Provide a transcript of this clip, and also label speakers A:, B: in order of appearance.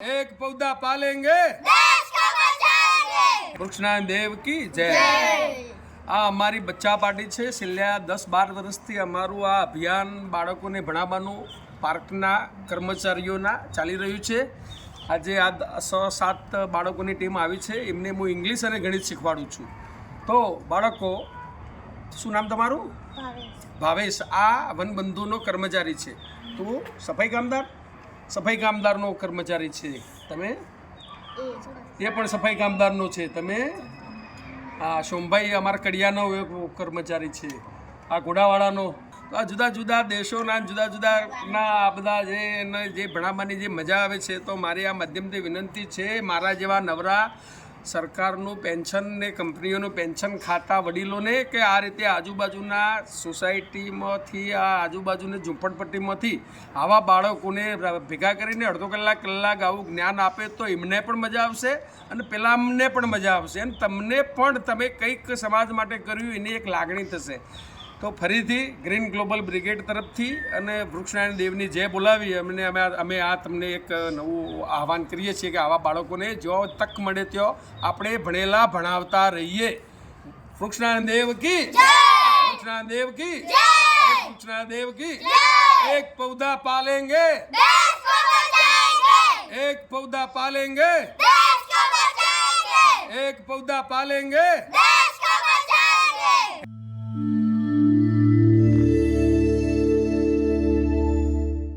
A: एक पौधा पालेंगे
B: देश को बचाएंगे।
A: વૃક્ષના દેવ કી જય। આ અમારી બચ્ચા પાર્ટી છે। છેલ્લા 10-12 વર્ષથી અમારું આ અભિયાન બાળકોને ભણાવવાનું પાર્કના કર્મચારીઓના ચાલી રહ્યું છે। આજે આ 6-7 બાળકોની ટીમ આવી છે। એમને હું ઇંગ્લિશ અને ગણિત શીખવાડું છું। તો બાળકો, શું નામ તમારું? ભાવેશ। આ વનબંધુનો કર્મચારી છે। તું સફાઈ કામદારનો કર્મચારી છે। તમે એ પણ સફાઈ કામદારનો છે। તમે આ સોમભાઈ અમારા કડિયાનો કર્મચારી છે। આ ઘોડાવાળાનો। આ જુદા જુદા દેશોના જુદા જુદાના આ બધા જે ભણાવવાની જે મજા આવે છે, તો મારી આ માધ્યમથી વિનંતી છે, મારા જેવા નવરા સરકારનું પેન્શન ને કંપનીઓનું પેન્શન ખાતા વડીલોને કે આ રીતે આજુબાજુના સોસાયટીમાંથી, આ આજુબાજુની ઝૂંપડપટ્ટીમાંથી આવા બાળકોને ભેગા કરીને અડધો કલાક આવું જ્ઞાન આપે તો એમને પણ મજા આવશે અને પેલામને પણ મજા આવશે અને તમને પણ તમે કંઈક સમાજ માટે કર્યું એની એક લાગણી થશે। તો ફરીથી ગ્રીન ગ્લોબલ બ્રિગેડ તરફથી અને વૃક્ષનારાયણ દેવની જય બોલાવી અમે આ તમને એક નવું આહવાન કરીએ છીએ કે આવા બાળકોને જો તક મળે ત્યાં આપણે ભણેલા ભણાવતા રહીએ। વૃક્ષનારાયણ દેવ કી જય। વૃક્ષનારાયણ દેવ કી જય। વૃક્ષનારાયણ દેવ કી જય। એક પૌधा पालेंगे
B: देश को बचाएंगे।
A: एक पौधा पालेंगे
B: देश को बचाएंगे।
A: एक पौधा पालेंगे।